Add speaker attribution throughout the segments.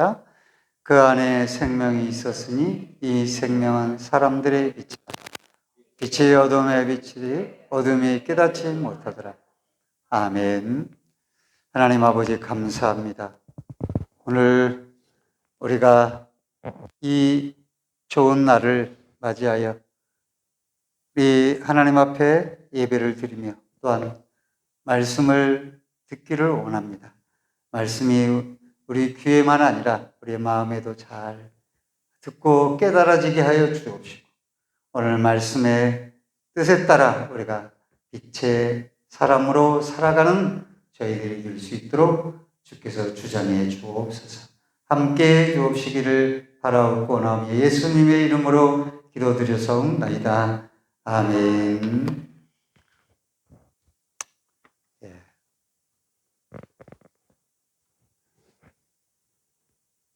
Speaker 1: 말씀입니다. 그 안에 생명이 있었으니 이 생명은 사람들의 빛이다. 빛이 어둠의 빛이지 어둠이 깨닫지 못하더라. 아멘. 하나님 아버지 감사합니다. 오늘 우리가 이 좋은 날을 맞이하여 우리 하나님 앞에 예배를 드리며 또한 말씀을 듣기를 원합니다. 말씀이 우리 귀에만 아니라 우리의 마음에도 잘 듣고 깨달아지게 하여 주옵시고 오늘 말씀의 뜻에 따라 우리가 빛의 사람으로 살아가는 저희들이 될 수 있도록 주께서 주장해 주옵소서. 함께 주옵시기를 바라옵고 나오며 예수님의 이름으로 기도드려서옵나이다. 아멘.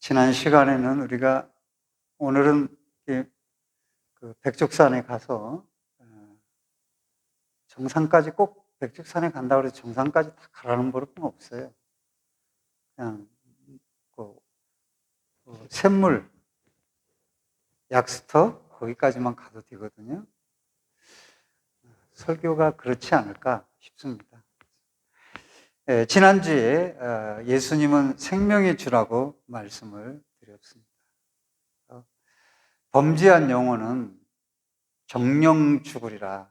Speaker 1: 지난 시간에는 우리가 오늘은 그 백족산에 가서 정상까지 꼭 백족산에 간다고 해서 정상까지 다 가라는 버릇은 없어요. 그냥 샘물, 약수터 거기까지만 가도 되거든요. 설교가 그렇지 않을까 싶습니다. 지난주에 예수님은 생명의 주라고 말씀을 드렸습니다. 범죄한 영혼은 정령 죽으리라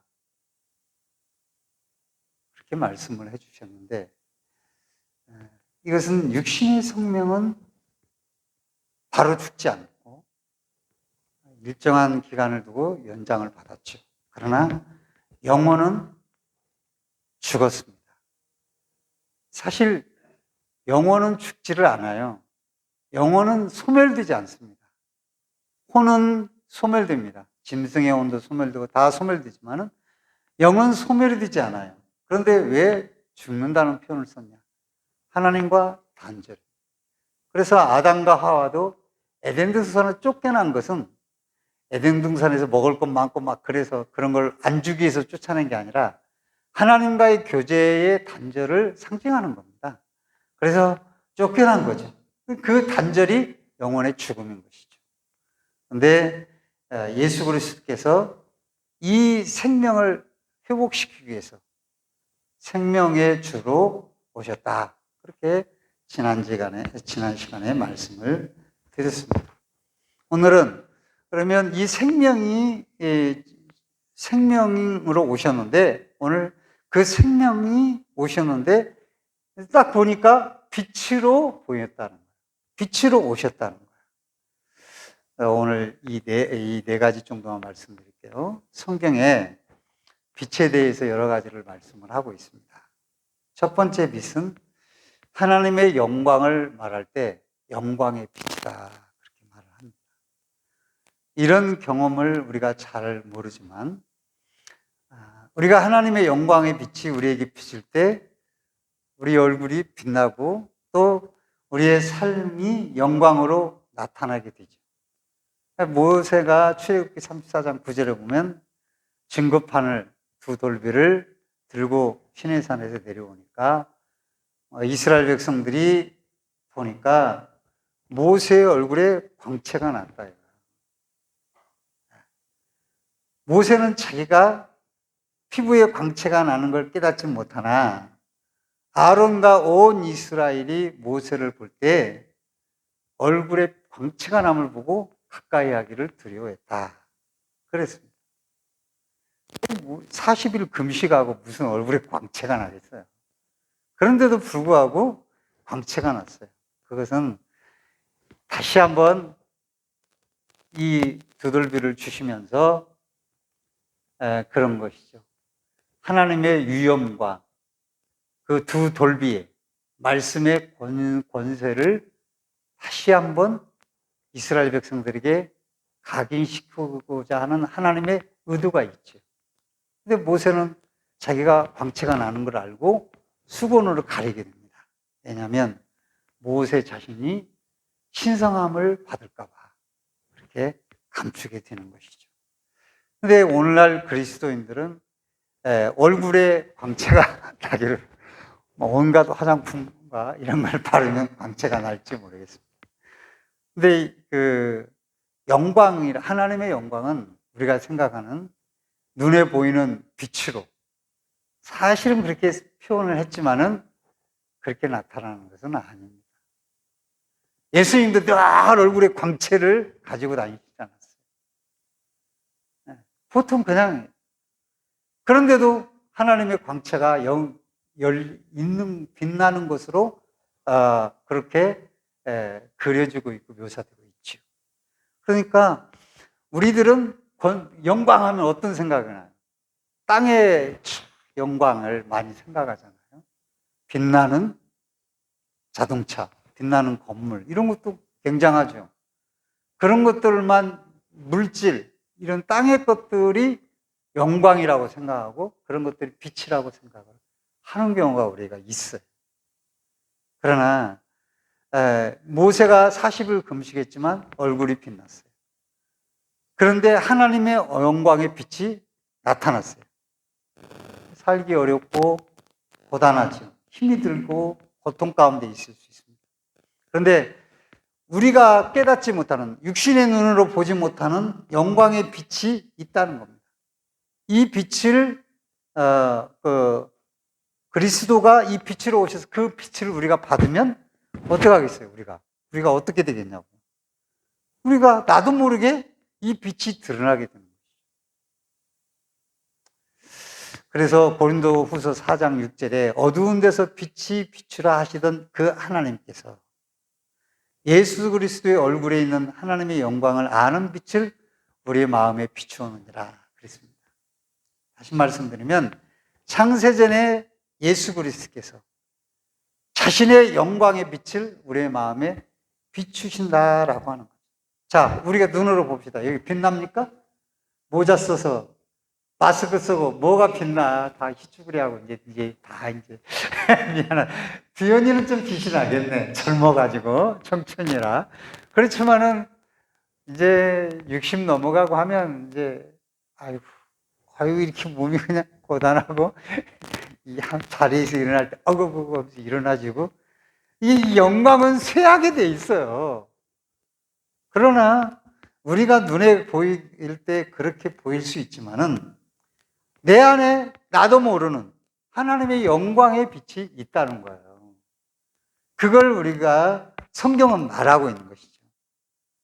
Speaker 1: 그렇게 말씀을 해주셨는데 이것은 육신의 생명은 바로 죽지 않고 일정한 기간을 두고 연장을 받았죠. 그러나 영혼은 죽었습니다. 사실 영혼은 죽지를 않아요. 영혼은 소멸되지 않습니다. 혼은 소멸됩니다. 짐승의 혼도 소멸되고 다 소멸되지만 영은 소멸이 되지 않아요. 그런데 왜 죽는다는 표현을 썼냐? 하나님과 단절. 그래서 아담과 하와도 에덴 동산에 쫓겨난 것은 에덴 동산에서 먹을 것 많고 막 그래서 그런 걸 안 주기 위해서 쫓아낸 게 아니라 하나님과의 교제의 단절을 상징하는 겁니다. 그래서 쫓겨난 거죠. 그 단절이 영혼의 죽음인 것이죠. 그런데 예수 그리스도께서 이 생명을 회복시키기 위해서 생명의 주로 오셨다. 그렇게 지난 시간에 말씀을 드렸습니다. 오늘은 그러면 이 생명으로 오셨는데 오늘 그 생명이 오셨는데 딱 보니까 빛으로 보였다는 거예요. 빛으로 오셨다는 거예요. 오늘 이 네 가지 정도만 말씀드릴게요. 성경에 빛에 대해서 여러 가지를 말씀을 하고 있습니다. 첫 번째 빛은 하나님의 영광을 말할 때 영광의 빛이다 그렇게 말을 합니다. 이런 경험을 우리가 잘 모르지만 우리가 하나님의 영광의 빛이 우리에게 비칠 때 우리 얼굴이 빛나고 또 우리의 삶이 영광으로 나타나게 되죠. 모세가 출애굽기 34장 9절에 보면 증거판을 두 돌비를 들고 시내산에서 내려오니까 이스라엘 백성들이 보니까 모세의 얼굴에 광채가 났다. 모세는 자기가 피부에 광채가 나는 걸 깨닫지 못하나 아론과 온 이스라엘이 모세를 볼 때 얼굴에 광채가 남을 보고 가까이 하기를 두려워했다. 그랬습니다. 40일 금식하고 무슨 얼굴에 광채가 나겠어요. 그런데도 불구하고 광채가 났어요. 그것은 다시 한번 이 두들비를 주시면서 그런 것이죠. 하나님의 위엄과 그 두 돌비의 말씀의 권세를 다시 한번 이스라엘 백성들에게 각인시키고자 하는 하나님의 의도가 있죠. 근데 모세는 자기가 광채가 나는 걸 알고 수건으로 가리게 됩니다. 왜냐하면 모세 자신이 신성함을 받을까 봐 그렇게 감추게 되는 것이죠. 근데 오늘날 그리스도인들은 얼굴에 광채가 나기를 온갖 화장품과 이런 걸 바르면 광채가 날지 모르겠습니다. 근데 그 영광이라, 하나님의 영광은 우리가 생각하는 눈에 보이는 빛으로 사실은 그렇게 표현을 했지만은 그렇게 나타나는 것은 아닙니다. 예수님도 늘 얼굴에 광채를 가지고 다니시지 않았어요. 보통 그냥, 그런데도 하나님의 광채가 있는, 빛나는 것으로 그렇게 그려지고 있고 묘사되고 있죠. 그러니까 우리들은 영광하면 어떤 생각이 나요? 땅의 영광을 많이 생각하잖아요. 빛나는 자동차, 빛나는 건물, 이런 것도 굉장하죠. 그런 것들만, 물질, 이런 땅의 것들이 영광이라고 생각하고 그런 것들이 빛이라고 생각을 하는 경우가 우리가 있어요. 그러나 모세가 40일 금식했지만 얼굴이 빛났어요. 그런데 하나님의 영광의 빛이 나타났어요. 살기 어렵고 고단하죠. 힘이 들고 고통 가운데 있을 수 있습니다. 그런데 우리가 깨닫지 못하는, 육신의 눈으로 보지 못하는 영광의 빛이 있다는 겁니다. 이 빛을 그리스도가 이 빛으로 오셔서 그 빛을 우리가 받으면 어떻게 하겠어요? 우리가 어떻게 되겠냐고. 우리가 나도 모르게 이 빛이 드러나게 되는 거죠. 그래서 고린도후서 4장 6절에 어두운 데서 빛이 비추라 하시던 그 하나님께서 예수 그리스도의 얼굴에 있는 하나님의 영광을 아는 빛을 우리의 마음에 비추었느니라 그랬습니다. 다시 말씀드리면 창세전에 예수 그리스도께서 자신의 영광의 빛을 우리의 마음에 비추신다라고 하는 거죠. 자, 우리가 눈으로 봅시다. 여기 빛납니까? 모자 써서, 마스크 쓰고 뭐가 빛나? 다 희쭈그리하고 이제 다 미안하다. 두현이는 좀 빛이 나겠네. 젊어가지고 청춘이라. 그렇지만은 이제 60 넘어가고 하면 이제 아이고 이렇게 몸이 그냥 고단하고 이 자리에서 일어날 때 어그그그 일어나지고 이 영광은 쇠하게 돼 있어요. 그러나 우리가 눈에 보일 때 그렇게 보일 수 있지만은 내 안에 나도 모르는 하나님의 영광의 빛이 있다는 거예요. 그걸 우리가 성경은 말하고 있는 것이죠.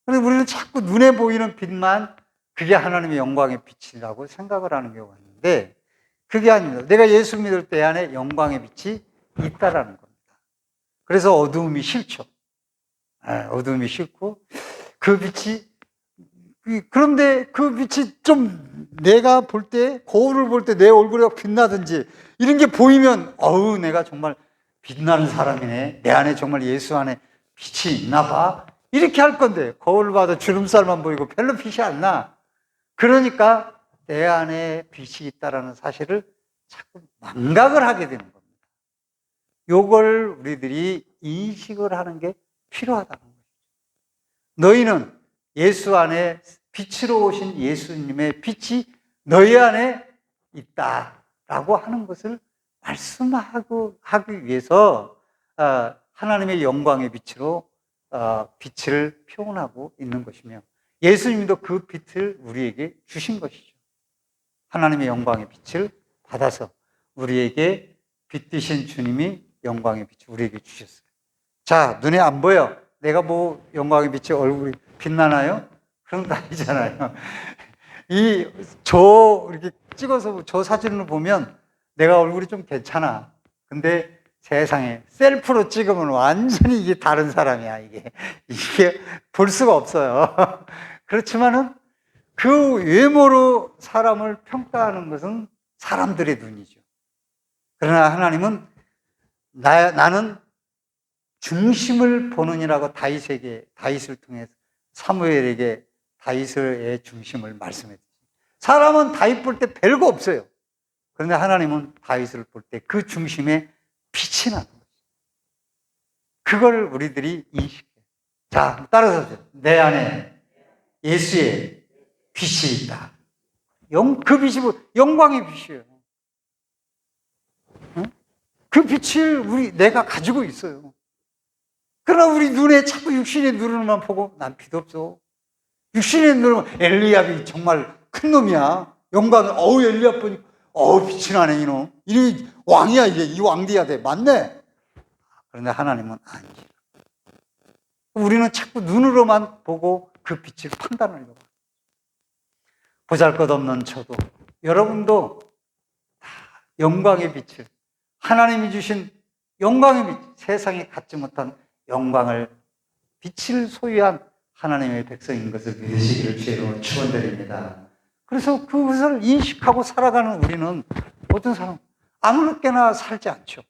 Speaker 1: 그런데 우리는 자꾸 눈에 보이는 빛만 그게 하나님의 영광의 빛이라고 생각을 하는 경우가 있는데 그게 아닙니다. 내가 예수 믿을 때 안에 영광의 빛이 있다라는 겁니다. 그래서 어두움이 싫죠. 어두움이 싫고 그 빛이, 그런데 그 빛이 좀 내가 볼 때, 거울을 볼 때 내 얼굴이 빛나든지 이런 게 보이면 내가 정말 빛나는 사람이네. 내 안에 정말 예수 안에 빛이 있나 봐. 이렇게 할 건데 거울을 봐도 주름살만 보이고 별로 빛이 안 나. 그러니까 내 안에 빛이 있다라는 사실을 자꾸 망각을 하게 되는 겁니다. 요걸 우리들이 인식을 하는 게 필요하다는 거죠. 너희는 예수 안에 빛으로 오신 예수님의 빛이 너희 안에 있다라고 하는 것을 말씀하기 위해서 하나님의 영광의 빛으로 빛을 표현하고 있는 것이며 예수님도 그 빛을 우리에게 주신 것이죠. 하나님의 영광의 빛을 받아서 우리에게 빛 되신 주님이 영광의 빛을 우리에게 주셨어요. 자, 눈에 안 보여. 내가 뭐 영광의 빛이 얼굴이 빛나나요? 그런 거 아니잖아요. 이렇게 찍어서 저 사진을 보면 내가 얼굴이 좀 괜찮아. 근데 세상에 셀프로 찍으면 완전히 이게 다른 사람이야. 이게 볼 수가 없어요. 그렇지만은 그 외모로 사람을 평가하는 것은 사람들의 눈이죠. 그러나 하나님은 나는 중심을 보느니라고 다윗을 통해서 사무엘에게 다윗의 중심을 말씀했죠. 사람은 다윗 볼 때 별거 없어요. 그런데 하나님은 다윗을 볼 때 그 중심에 빛이 나는 거죠. 그걸 우리들이 인식해요. 자, 따라서 내 안에 예수의 빛이 있다. 그 빛이 영광의 빛이에요. 응? 그 빛을 내가 가지고 있어요. 그러나 우리 눈에 자꾸 육신의 눈으로만 보고 난 필요 없어. 육신의 눈으로 엘리압이 정말 큰 놈이야. 영광, 엘리압 보니, 빛이 나네, 이놈. 이 왕이야, 이게. 이 왕 돼야 돼. 맞네. 그런데 하나님은 아니지. 우리는 자꾸 눈으로만 보고 그 빛을 판단하려고. 보잘것없는 저도, 여러분도 다 영광의 빛을, 하나님이 주신 영광의 빛, 세상에 갖지 못한 영광을, 빛을 소유한 하나님의 백성인 것을 믿으시기를 주의로 축원드립니다. 그래서 그것을 인식하고 살아가는 우리는 어떤 사람 아무렇게나 살지 않죠.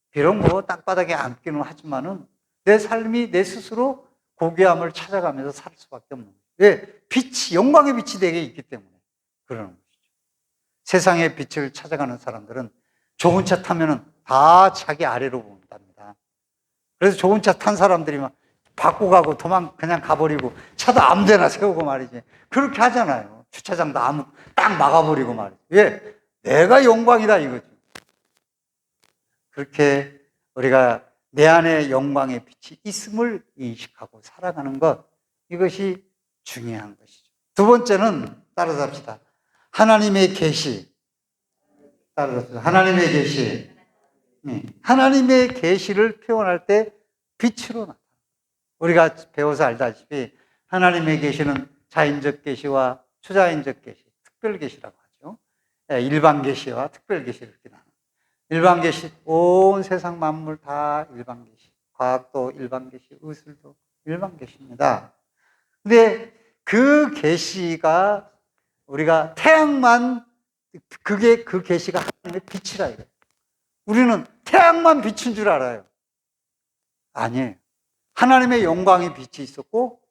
Speaker 1: 비록 뭐 땅바닥에 앉기는 하지만은 내 삶이 내 스스로 고귀함을 찾아가면서 살 수밖에 없는 거예요. 왜? 빛이, 영광의 빛이 내게 있기 때문에 그러는 것이죠. 세상의 빛을 찾아가는 사람들은 좋은 차 타면은 다 자기 아래로 본답니다. 그래서 좋은 차 탄 사람들이 막 받고 가고 그냥 가버리고 차도 아무 데나 세우고 말이지. 그렇게 하잖아요. 주차장도 딱 막아버리고 말이지. 왜? 내가 영광이다 이거죠. 그렇게 우리가 내 안에 영광의 빛이 있음을 인식하고 살아가는 것, 이것이 중요한 것이죠. 두 번째는 따라서 합시다. 하나님의 계시. 따라서 합시다. 하나님의 계시. 하나님의 계시를 표현할 때 빛으로 나타납니다. 우리가 배워서 알다시피 하나님의 계시는 자인적 계시와 초자인적 계시, 특별 계시라고 하죠. 일반 계시와 특별 계시를 이렇게 나눠. 일반 계시, 온 세상 만물 다 일반 계시. 과학도 일반 계시, 의술도 일반 계시입니다. 근데 그 계시가 우리가 태양만, 그 계시가 하나님의 빛이라 이거예요. 우리는 태양만 비춘 줄 알아요. 아니에요. 하나님의 영광의 빛이 있었고,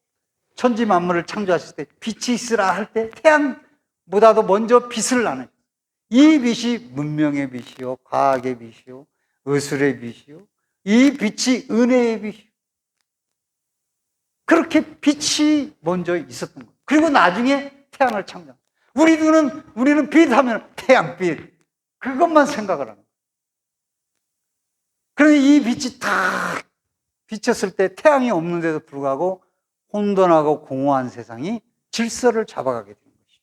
Speaker 1: 천지 만물을 창조하실 때 빛이 있으라 할 때 태양보다도 먼저 빛을 나눠요. 이 빛이 문명의 빛이요, 과학의 빛이요, 의술의 빛이요, 이 빛이 은혜의 빛이요. 그렇게 빛이 먼저 있었던 거예요. 그리고 나중에 태양을 창조합니다. 우리는 빛 하면 태양빛, 그것만 생각을 하는 거예요. 그런데 이 빛이 다 비쳤을 때 태양이 없는데도 불구하고 혼돈하고 공허한 세상이 질서를 잡아가게 되는 것이죠.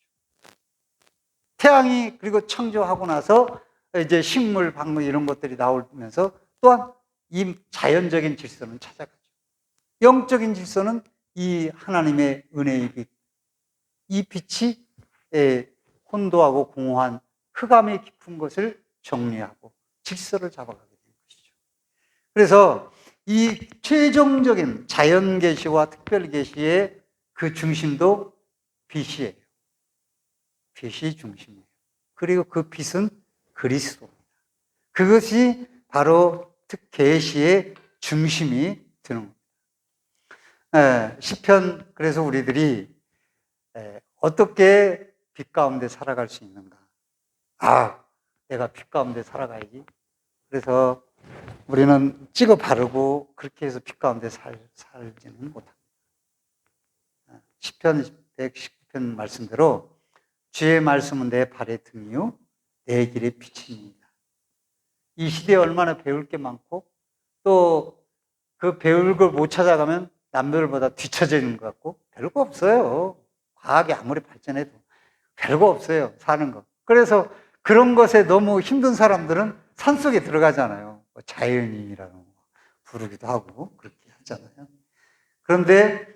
Speaker 1: 태양이 그리고 창조하고 나서 이제 식물, 박물 이런 것들이 나오면서 또한 이 자연적인 질서는 찾아가죠. 영적인 질서는 이 하나님의 은혜의 빛, 이 빛이 혼도하고 공허한 흑암이 깊은 것을 정리하고 질서를 잡아가게 되는 것이죠. 그래서 이 최종적인 자연 계시와 특별 계시의 그 중심도 빛이에요. 빛이 중심이에요. 그리고 그 빛은 그리스도입니다. 그것이 바로 계시의 중심이 되는 겁니다. 시편, 그래서 우리들이 어떻게 빛 가운데 살아갈 수 있는가? 내가 빛 가운데 살아가야지. 그래서 우리는 찍어 바르고 그렇게 해서 빛 가운데 살지는 못합니다. 시편 119편 말씀대로 주의 말씀은 내 발의 등이요 내 길의 빛입니다. 이 시대에 얼마나 배울 게 많고 또 그 배울 걸 못 찾아가면 남들보다 뒤처져 있는 것 같고 별거 없어요. 과학이 아무리 발전해도 별거 없어요. 사는 거. 그래서 그런 것에 너무 힘든 사람들은 산속에 들어가잖아요. 자연인이라고 부르기도 하고 그렇게 하잖아요. 그런데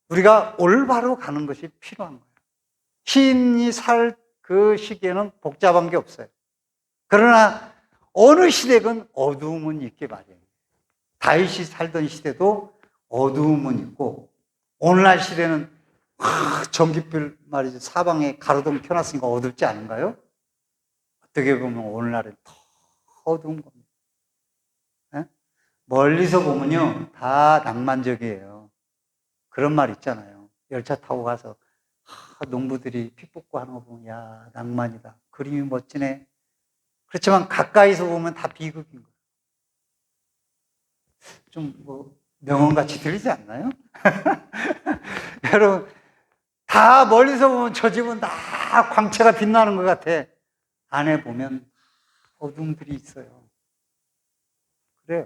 Speaker 1: 우리가 올바로 가는 것이 필요한 거예요. 시인이 살 그 시기에는 복잡한 게 없어요. 그러나 어느 시대건 어두움은 있게 마련이에요. 다윗이 살던 시대도 어두움은 있고 오늘날 시대는 전기불 말이죠. 사방에 가로등 켜놨으니까 어둡지 않은가요? 어떻게 보면 오늘날은 더 어두운 겁니다. 네? 멀리서 보면요 다 낭만적이에요. 그런 말 있잖아요. 열차 타고 가서 농부들이 피 뽑고 하는 거 보면 야 낭만이다. 그림이 멋지네. 그렇지만 가까이서 보면 다 비극인 거예요. 좀 명언같이 들리지 않나요? 여러분 다 멀리서 보면 저 집은 다 광채가 빛나는 것 같아. 안에 보면 어둠들이 있어요. 그래요.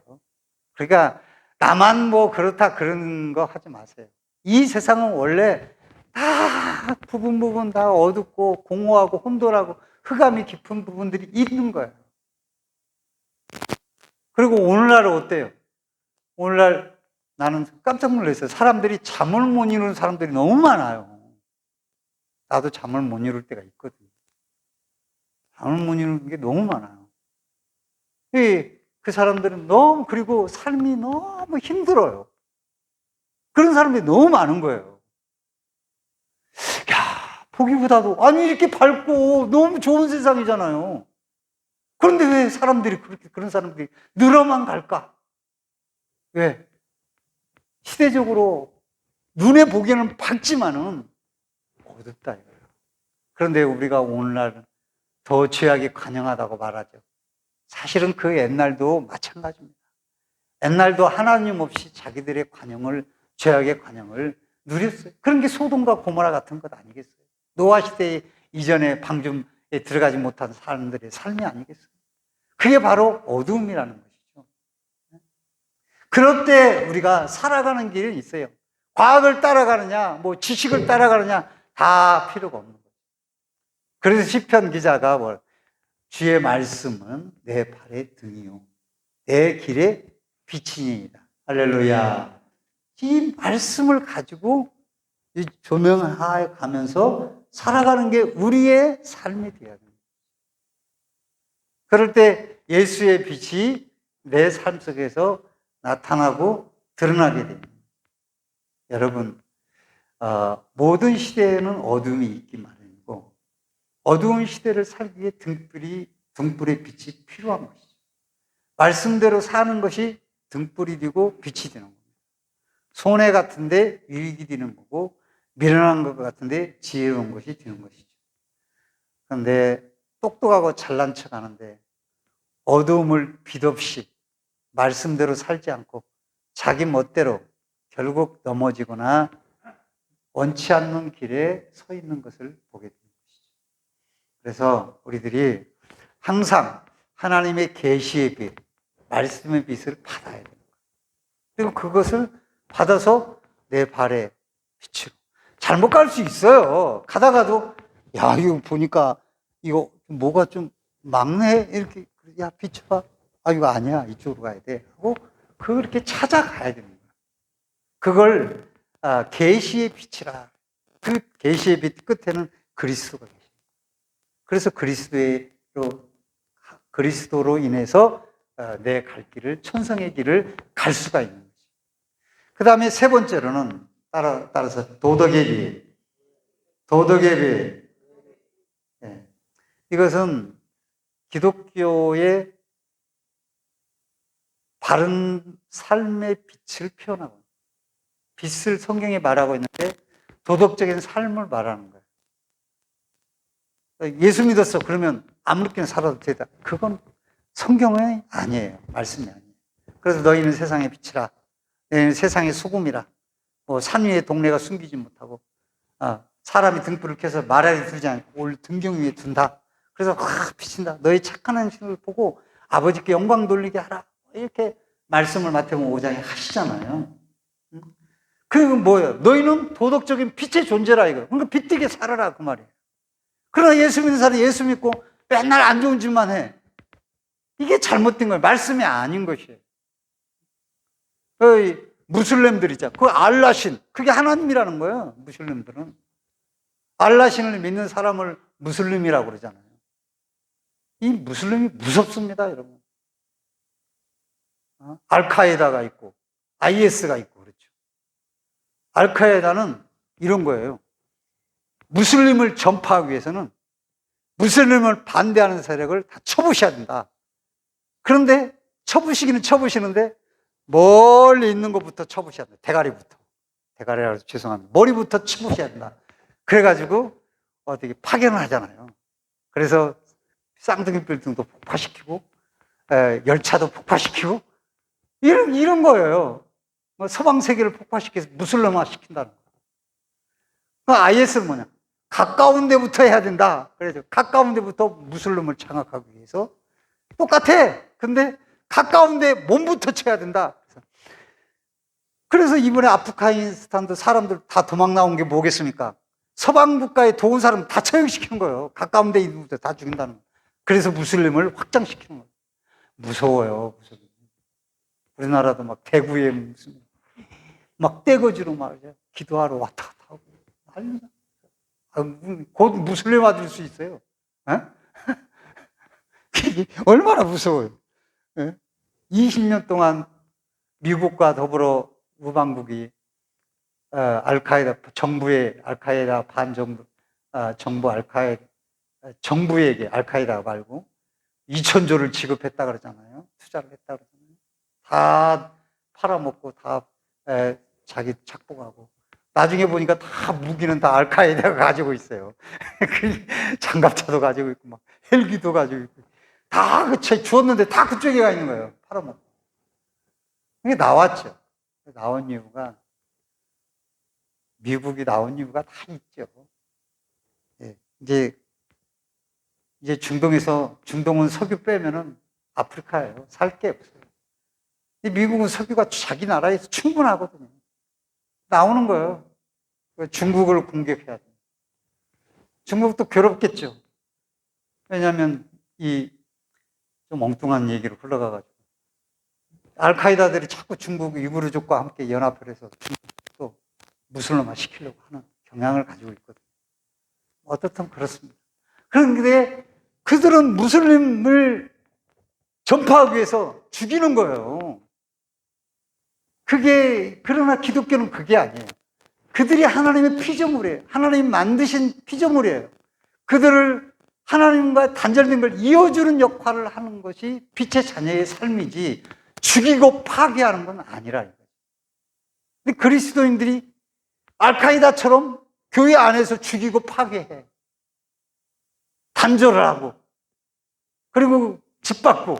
Speaker 1: 그러니까 나만 뭐 그렇다 그런 거 하지 마세요. 이 세상은 원래 다 부분 다 어둡고 공허하고 혼돈하고 흑암이 깊은 부분들이 있는 거예요. 그리고 오늘날은 어때요? 오늘날 나는 깜짝 놀랐어요. 사람들이 잠을 못 이루는 사람들이 너무 많아요. 나도 잠을 못 이룰 때가 있거든요. 잠을 못 이루는 게 너무 많아요. 그 사람들은 너무, 그리고 삶이 너무 힘들어요. 그런 사람들이 너무 많은 거예요. 야, 보기보다도, 아니, 이렇게 밝고 너무 좋은 세상이잖아요. 그런데 왜 사람들이 그런 사람들이 늘어만 갈까? 왜? 시대적으로 눈에 보기에는 밝지만은 어둡다 이거예요. 그런데 우리가 오늘날 더 죄악이 관영하다고 말하죠. 사실은 그 옛날도 마찬가지입니다. 옛날도 하나님 없이 자기들의 관영을, 죄악의 관영을 누렸어요. 그런 게 소돔과 고모라 같은 것 아니겠어요? 노아 시대 이전에 방주에 들어가지 못한 사람들의 삶이 아니겠어요? 그게 바로 어두움이라는 것이죠. 그럴 때 우리가 살아가는 길은 있어요. 과학을 따라가느냐, 뭐 지식을 따라가느냐, 다 필요가 없는 거예요. 그래서 시편 기자가 뭐, 주의 말씀은 내 발의 등이요, 내 길의 빛이니이다. 할렐루야. 이 말씀을 가지고 이 조명하에 가면서 살아가는 게 우리의 삶이 되어야 됩니다. 그럴 때 예수의 빛이 내 삶 속에서 나타나고 드러나게 됩니다. 여러분, 모든 시대에는 어둠이 있기 마련이고, 어두운 시대를 살기 위해 등불의 빛이 필요한 것이죠. 말씀대로 사는 것이 등불이 되고 빛이 되는 겁니다. 손해 같은데 유익이 되는 거고, 미련한 것 같은데 지혜로운 것이 되는 것이죠. 그런데 똑똑하고 잘난 척 하는데 어두움을 빛 없이 말씀대로 살지 않고 자기 멋대로 결국 넘어지거나 원치 않는 길에 서 있는 것을 보게 되는 것이죠. 그래서 우리들이 항상 하나님의 계시의 빛, 말씀의 빛을 받아야 됩니다. 그리고 그것을 받아서 내 발에 비추고. 잘못 갈 수 있어요. 가다가도 야, 이거 보니까 이거 뭐가 좀 막네? 이렇게, 야, 비춰봐. 아, 이거 아니야. 이쪽으로 가야 돼. 하고 그렇게 찾아가야 됩니다. 그걸 계시의 빛이라. 그 계시의 빛 끝에는 그리스도가 계십니다. 그래서 그리스도로 인해서 내 갈 길을, 천성의 길을 갈 수가 있는 거죠. 그 다음에 세 번째로는 따라서 도덕의 빛. 도덕의 빛. 네. 이것은 기독교의 바른 삶의 빛을 표현하고, 빛을 성경에 말하고 있는데 도덕적인 삶을 말하는 거예요. 예수 믿었어. 그러면 아무렇게나 살아도 되다. 그건 성경이 아니에요. 말씀이 아니에요. 그래서 너희는 세상의 빛이라. 너희는 세상의 소금이라. 산 위에 동네가 숨기지 못하고, 사람이 등불을 켜서 마라리 들지 않고 올 등경 위에 둔다. 그래서 비친다. 너희 착한 행실을 보고 아버지께 영광 돌리게 하라. 이렇게 말씀을 마태복음 5장에 하시잖아요. 그게 뭐예요? 너희는 도덕적인 빛의 존재라 이거. 그러니까 빛되게 살아라 그 말이에요. 그러나 예수 믿는 사람이 예수 믿고 맨날 안 좋은 짓만 해. 이게 잘못된 거예요. 말씀이 아닌 것이에요. 무슬림들 있잖아. 그 알라신, 그게 하나님이라는 거예요. 무슬림들은. 알라신을 믿는 사람을 무슬림이라고 그러잖아요. 이 무슬림이 무섭습니다, 여러분. 알카에다가 있고, IS가 있고, 그렇죠. 알카에다는 이런 거예요. 무슬림을 전파하기 위해서는 무슬림을 반대하는 세력을 다 쳐부셔야 된다. 그런데 쳐부시기는 쳐부시는데 멀리 있는 것부터 쳐부셔야 된다. 대가리라고 해서 죄송합니다. 머리부터 쳐부셔야 된다. 그래가지고 어떻게 파견을 하잖아요. 그래서 쌍둥이 빌딩도 폭파시키고 열차도 폭파시키고 이런 거예요. 서방 세계를 폭파시켜서 무슬림화 시킨다는 거예요. IS는 뭐냐? 가까운 데부터 해야 된다. 그래서 가까운 데부터 무슬림을 장악하기 위해서 똑같아. 근데 가까운 데 몸부터 쳐야 된다. 그래서 이번에 아프가니스탄도 사람들 다 도망 나온 게 뭐겠습니까? 서방 국가에 도운 사람 다 처형시키는 거예요. 가까운 데 있는 분들 다 죽인다는 거예요. 그래서 무슬림을 확장시키는 거예요. 무서워요. 우리나라도 막 대구에 무슨 막 떼거지로 말이죠. 기도하러 왔다 갔다 하고 난리나. 곧 무슬림 맞을 수 있어요. 에? 얼마나 무서워요. 에? 20년 동안 미국과 더불어 우방국이 알카에다 정부의 알카에다 반정부 정부 정부에게 알카에다 말고 2,000조를 지급했다 그러잖아요. 투자를 했다 그러잖아요. 다 팔아먹고 다 자기 착복하고 나중에 보니까 다 무기는 다 알카에다가 가지고 있어요. 장갑차도 가지고 있고 막 헬기도 가지고 있고 다 주었는데 다 그쪽에 가 있는 거예요. 팔아먹고. 그게 나왔죠. 나온 이유가 미국이 나온 이유가 다 있죠. 예, 이제 중동은 석유 빼면은 아프리카예요. 살 게 없어요. 미국은 석유가 자기 나라에서 충분하거든요. 나오는 거예요. 중국을 공격해야 돼. 중국도 괴롭겠죠. 왜냐하면 좀 엉뚱한 얘기로 흘러가가지고 알카에다들이 자꾸 중국 이구르족과 함께 연합을 해서 중국도 무슬림화 시키려고 하는 경향을 가지고 있거든요. 어떻든 그렇습니다. 그런데 그들은 무슬림을 전파하기 위해서 죽이는 거예요. 그러나 기독교는 그게 아니에요. 그들이 하나님의 피조물이에요. 하나님 만드신 피조물이에요. 그들을 하나님과 단절된 걸 이어주는 역할을 하는 것이 빛의 자녀의 삶이지 죽이고 파괴하는 건 아니라 이거예요. 근데 그리스도인들이 알카에다처럼 교회 안에서 죽이고 파괴해. 단절을 하고 그리고 짓밟고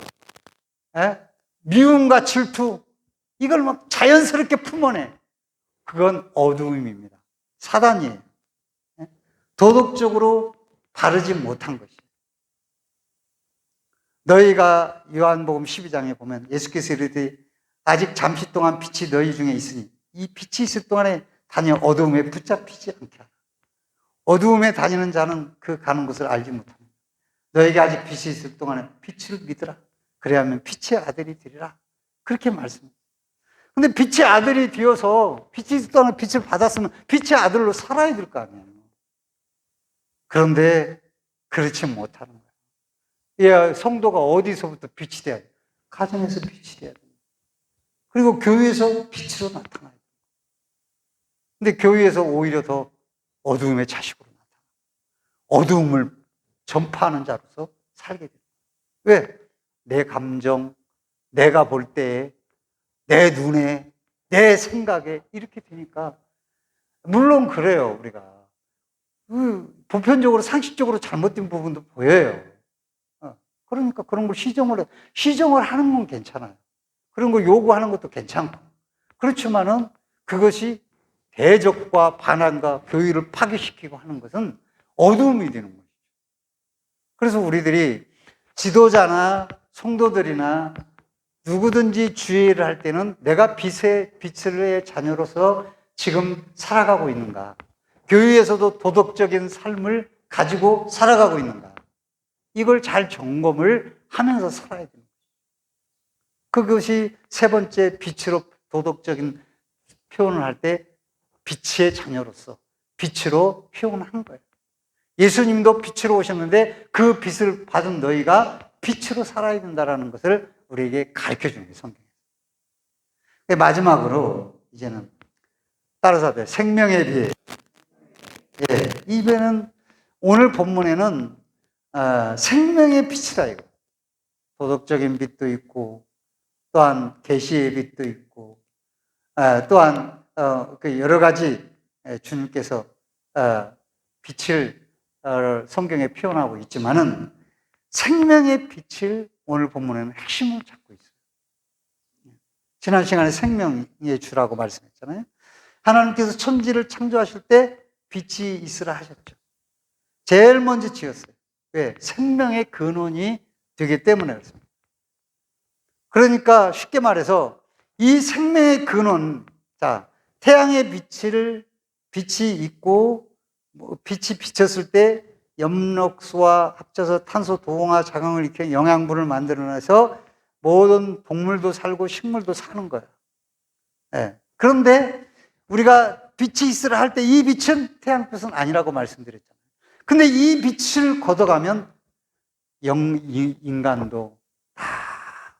Speaker 1: 미움과 질투 이걸 막 자연스럽게 품어내. 그건 어두움입니다. 사단이에요. 도덕적으로 바르지 못한 것이에요. 너희가 요한복음 12장에 보면 예수께서 이르되 아직 잠시 동안 빛이 너희 중에 있으니 이 빛이 있을 동안에 다녀 어두움에 붙잡히지 않게 하라. 어두움에 다니는 자는 그 가는 곳을 알지 못합니다. 너에게 아직 빛이 있을 동안에 빛을 믿으라. 그래야만 빛의 아들이 되리라. 그렇게 말씀합니다. 근데 빛의 아들이 되어서 빛이 있을 동안에 빛을 받았으면 빛의 아들로 살아야 될 거 아니에요. 그런데 그렇지 못하는 거예요. 예, 성도가 어디서부터 빛이 돼야 돼요? 가정에서 빛이 돼야 돼요. 그리고 교회에서 빛으로 나타나요. 근데 교회에서 오히려 더 어두움의 자식으로 나타나요. 어두움을 전파하는 자로서 살게 돼요. 왜? 내 감정, 내가 볼 때에, 내 눈에, 내 생각에 이렇게 되니까 물론 그래요, 우리가. 보편적으로 상식적으로 잘못된 부분도 보여요. 그러니까 그런 걸 시정을 하는 건 괜찮아요. 그런 거 요구하는 것도 괜찮고. 그렇지만은 그것이 대적과 반항과 교회를 파괴시키고 하는 것은 어두움이 되는 거죠. 그래서 우리들이 지도자나 성도들이나 누구든지 주의를 할 때는 내가 빛의 자녀로서 지금 살아가고 있는가? 교회에서도 도덕적인 삶을 가지고 살아가고 있는가? 이걸 잘 점검을 하면서 살아야 됩니다. 그것이 세 번째 빛으로 도덕적인 표현을 할 때 빛의 자녀로서 빛으로 표현한 거예요. 예수님도 빛으로 오셨는데 그 빛을 받은 너희가 빛으로 살아야 된다는 것을 우리에게 가르쳐 주는 게 성경이에요. 마지막으로 이제는 따라서 생명의 빛. 예, 이 배는 오늘 본문에는 생명의 빛이다 이거. 도덕적인 빛도 있고 또한 계시의 빛도 있고 또한 여러 가지 주님께서 빛을 성경에 표현하고 있지만은 생명의 빛을 오늘 본문에는 핵심을 잡고 있어요. 지난 시간에 생명의 주라고 말씀했잖아요. 하나님께서 천지를 창조하실 때 빛이 있으라 하셨죠. 제일 먼저 지었어요. 왜? 생명의 근원이 되기 때문에 그렇습니다. 그러니까 쉽게 말해서 이 생명의 근원, 자, 태양의 빛이 있고, 빛이 비쳤을 때 엽록소와 합쳐서 탄소, 동화, 자강을 일으켜 영양분을 만들어내서 모든 동물도 살고 식물도 사는 거예요. 네. 그런데 우리가 빛이 있으라 할 때 이 빛은 태양빛은 아니라고 말씀드렸잖아요. 근데 이 빛을 걷어가면 인간도 다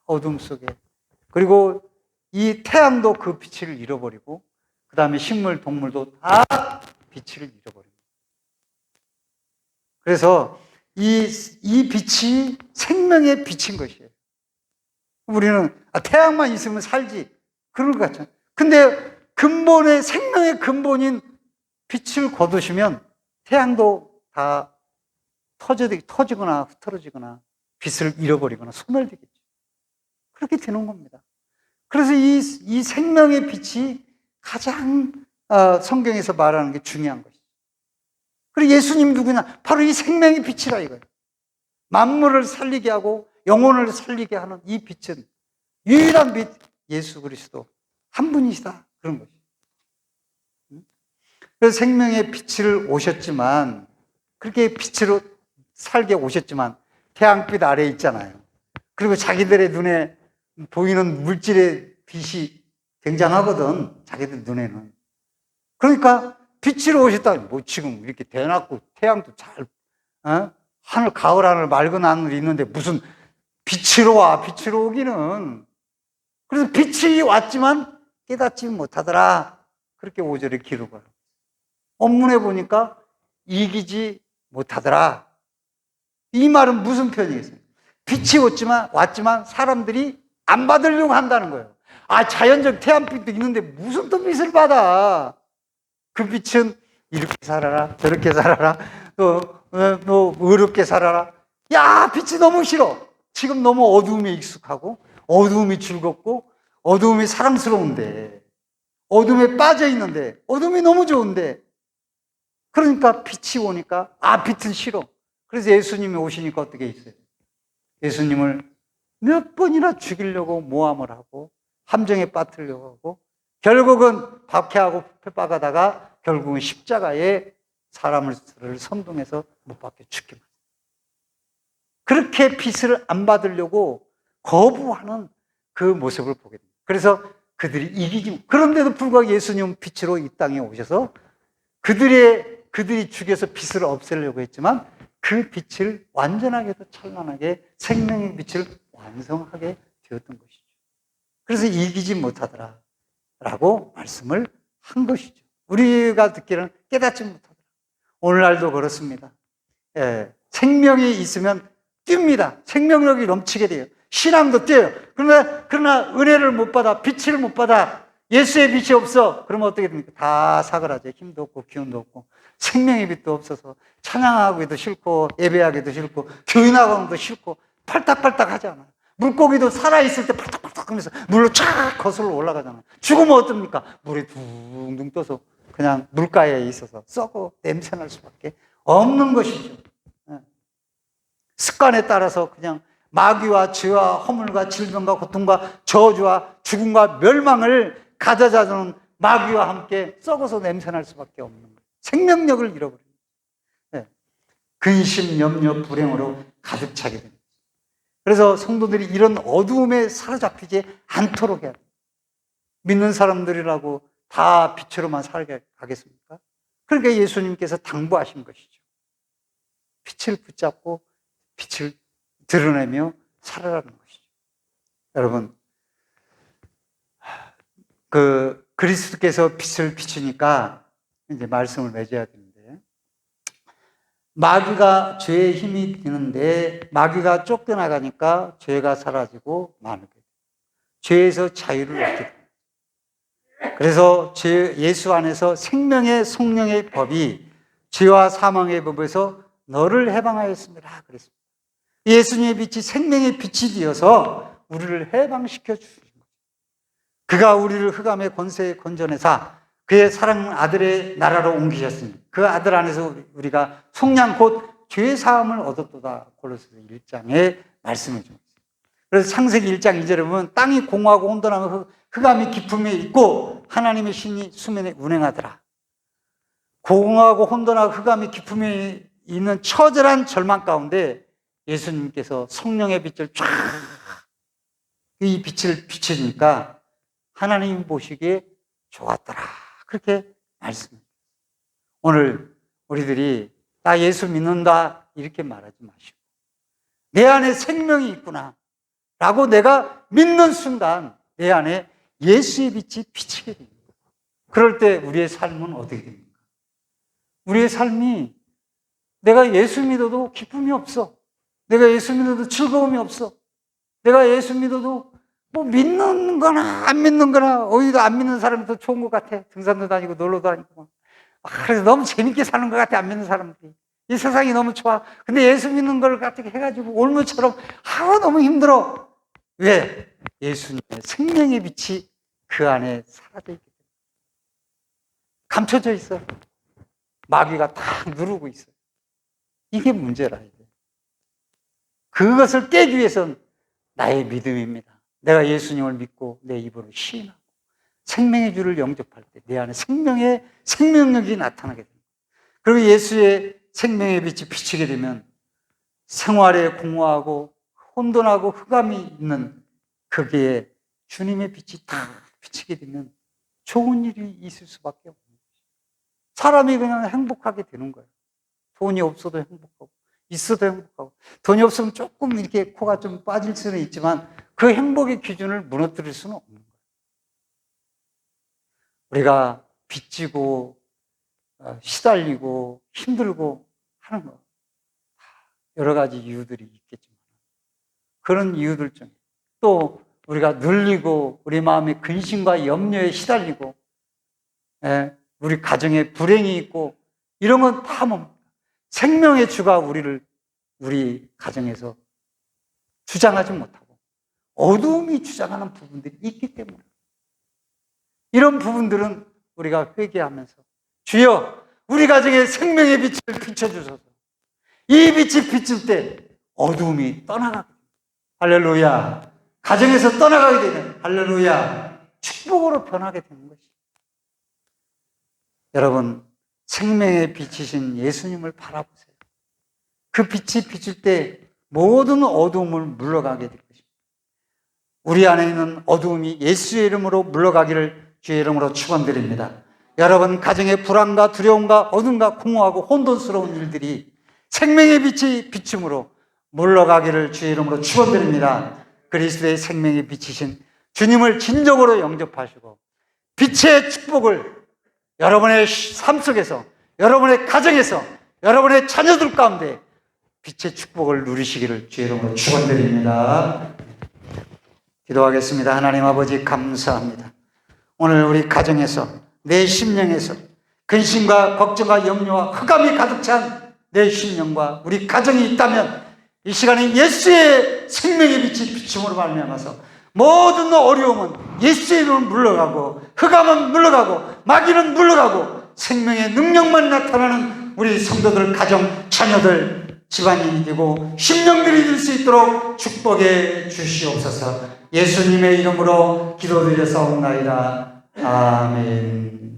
Speaker 1: 어둠 속에, 그리고 이 태양도 그 빛을 잃어버리고, 그 다음에 식물, 동물도 다 빛을 잃어버립니다. 그래서 이 빛이 생명의 빛인 것이에요. 우리는 태양만 있으면 살지, 그런 것 같잖아요. 근데 근본의, 생명의 근본인 빛을 거두시면 태양도 다 터지거나 흐트러지거나 빛을 잃어버리거나 소멸되겠죠. 그렇게 되는 겁니다. 그래서 이 생명의 빛이 가장 성경에서 말하는 게 중요한 것이죠. 그리고 예수님 누구냐? 바로 이 생명의 빛이라 이거예요. 만물을 살리게 하고 영혼을 살리게 하는 이 빛은 유일한 빛, 예수 그리스도 한 분이시다, 그런 것이죠. 그래서 생명의 빛을 오셨지만, 그렇게 빛으로 살게 오셨지만 태양빛 아래에 있잖아요. 그리고 자기들의 눈에 보이는 물질의 빛이 굉장하거든, 자기들 눈에는. 그러니까 빛으로 오셨다. 뭐 지금 이렇게 대낮고 태양도 잘, 하늘, 가을 하늘, 맑은 하늘이 있는데 무슨 빛으로 와, 빛으로 오기는. 그래서 빛이 왔지만 깨닫지 못하더라, 그렇게 5절에 기록을. 본문에 보니까 이기지 못하더라. 이 말은 무슨 표현이겠어요? 빛이 왔지만 사람들이 안 받으려고 한다는 거예요. 자연적 태양빛도 있는데 무슨 또 빛을 받아? 그 빛은 이렇게 살아라, 저렇게 살아라, 또 어렵게 살아라. 야, 빛이 너무 싫어. 지금 너무 어두움에 익숙하고, 어두움이 즐겁고, 어두움이 사랑스러운데, 어둠에 빠져 있는데, 어둠이 너무 좋은데, 그러니까 빛이 오니까 빛은 싫어. 그래서 예수님이 오시니까 어떻게 있어요? 예수님을 몇 번이나 죽이려고 모함을 하고 함정에 빠뜨리려고 하고, 결국은 박해하고 핍박하다가 결국은 십자가에 사람을 선동해서 못 박혀 죽게 만들어요. 그렇게 빛을 안 받으려고 거부하는 그 모습을 보게 됩니다. 그래서 그들이 이기지, 그런데도 불구하고 예수님은 빛으로 이 땅에 오셔서 그들이 죽여서 빛을 없애려고 했지만 그 빛을 완전하게도 찬란하게, 생명의 빛을 완성하게 되었던 것이죠. 그래서 이기지 못하더라 라고 말씀을 한 것이죠. 우리가 듣기는 깨닫지 못하더라. 오늘날도 그렇습니다. 생명이 있으면 뜁니다. 생명력이 넘치게 돼요. 신앙도 뛰어요. 그러나 은혜를 못 받아, 빛을 못 받아, 예수의 빛이 없어. 그러면 어떻게 됩니까? 다 사그라져. 힘도 없고 기운도 없고 생명의 빛도 없어서 찬양하기도 싫고 예배하기도 싫고 교회 나가기도 싫고 팔딱팔딱 하잖아요. 물고기도 살아있을 때 팔딱팔딱 하면서 물로 쫙 거슬러 올라가잖아요. 죽으면 어떻습니까? 물이 둥둥 떠서 그냥 물가에 있어서 썩어 냄새날 수밖에 없는 것이죠. 습관에 따라서 그냥 마귀와 죄와 허물과 질병과 고통과 저주와 죽음과 멸망을 가져다주는 마귀와 함께 썩어서 냄새날 수밖에 없는 거예요. 생명력을 잃어버립니다. 근심, 염려, 불행으로 가득 차게 됩니다. 그래서 성도들이 이런 어두움에 사로잡히지 않도록 해야 돼요. 믿는 사람들이라고 다 빛으로만 살아가겠습니까? 그러니까 예수님께서 당부하신 것이죠. 빛을 붙잡고 빛을 드러내며 살아가는 것이죠. 여러분, 그리스도께서 빛을 비추니까 이제 말씀을 맺어야 되는데, 마귀가 죄의 힘이 드는데 마귀가 쫓겨나가니까 죄가 사라지고 마누게 돼요. 죄에서 자유를 얻게 돼요. 그래서 예수 안에서 생명의 성령의 법이 죄와 사망의 법에서 너를 해방하였습니다, 그랬습니다. 예수님의 빛이 생명의 빛이 되어서 우리를 해방시켜 주신 거죠. 그가 우리를 흑암의 권세에 건져내사 그의 사랑하는 아들의 나라로 옮기셨으니 그 아들 안에서 우리가 속량 곧 죄 사함을 얻었도다, 골로새서 1장에 말씀해 줍니다. 그래서 창세기 1장 2절에 보면 땅이 공허하고 혼돈하며 흑암이 깊음에 있고 하나님의 신이 수면에 운행하더라. 공허하고 혼돈하고 흑암이 기품이 있는 처절한 절망 가운데 예수님께서 성령의 빛을 쫙, 이 빛을 비춰주니까 하나님이 보시기에 좋았더라. 그렇게 말씀합니다. 오늘 우리들이 나 예수 믿는다 이렇게 말하지 마시고 내 안에 생명이 있구나 라고 내가 믿는 순간 내 안에 예수의 빛이 비치게 됩니다. 그럴 때 우리의 삶은 어떻게 됩니까? 우리의 삶이 내가 예수 믿어도 기쁨이 없어. 내가 예수 믿어도 즐거움이 없어. 내가 예수 믿어도 뭐 믿는 거나 안 믿는 거나 오히려 안 믿는 사람이 더 좋은 것 같아. 등산도 다니고 놀러 다니고. 그래서 너무 재밌게 사는 것 같아. 안 믿는 사람들이. 이 세상이 너무 좋아. 근데 예수 믿는 걸 어떻게 해가지고 올무처럼 너무 힘들어. 왜? 예수님의 생명의 빛이 그 안에 사라져 있기 때문에. 감춰져 있어. 마귀가 다 누르고 있어요. 이게 문제라. 이게. 그것을 깨기 위해서는 나의 믿음입니다. 내가 예수님을 믿고 내 입으로 시인하고 생명의 주를 영접할 때 내 안에 생명의 생명력이 나타나게 됩니다. 그리고 예수의 생명의 빛이 비치게 되면 생활에 공허하고 혼돈하고 흑암이 있는 거기에 주님의 빛이 딱 비치게 되면 좋은 일이 있을 수밖에 없는 거예요. 사람이 그냥 행복하게 되는 거예요. 돈이 없어도 행복하고 있어도 행복하고 돈이 없으면 조금 이렇게 코가 좀 빠질 수는 있지만 그 행복의 기준을 무너뜨릴 수는 없는 거예요. 우리가 빚지고 시달리고 힘들고 하는 거 여러 가지 이유들이 있겠지만 그런 이유들 중에 또 우리가 눌리고 우리 마음의 근심과 염려에 시달리고 우리 가정에 불행이 있고 이런 건 다 뭡니까? 생명의 주가 우리 가정에서 주장하지 못하고 어두움이 주장하는 부분들이 있기 때문에 이런 부분들은 우리가 회개하면서 주여 우리 가정에 생명의 빛을 비춰주소서. 이 빛이 비칠 때 어두움이 떠나가게 됩니다. 할렐루야. 가정에서 떠나가게 되는 할렐루야 축복으로 변하게 되는 것입니다. 여러분 생명의 빛이신 예수님을 바라보세요. 그 빛이 비칠 때 모든 어두움을 물러가게 될 것입니다. 우리 안에 있는 어두움이 예수의 이름으로 물러가기를 주의 이름으로 축원드립니다. 여러분 가정의 불안과 두려움과 어둠과 공허하고 혼돈스러운 일들이 생명의 빛이 비춤으로 물러가기를 주의 이름으로 축원드립니다. 그리스도의 생명의 빛이신 주님을 진정으로 영접하시고 빛의 축복을 여러분의 삶 속에서 여러분의 가정에서 여러분의 자녀들 가운데 빛의 축복을 누리시기를 주의 이름으로 축원드립니다. 기도하겠습니다. 하나님 아버지 감사합니다. 오늘 우리 가정에서 내 심령에서 근심과 걱정과 염려와 흑암이 가득 찬 내 심령과 우리 가정이 있다면 이 시간에 예수의 생명의 빛이 비춤으로 말미암아서 모든 어려움은 예수의 이름으로 물러가고 흑암은 물러가고 마귀는 물러가고 생명의 능력만 나타나는 우리 성도들 가정 자녀들 집안이 되고 심령들이 될 수 있도록 축복해 주시옵소서. 예수님의 이름으로 기도드려 싸움나이다. 아멘.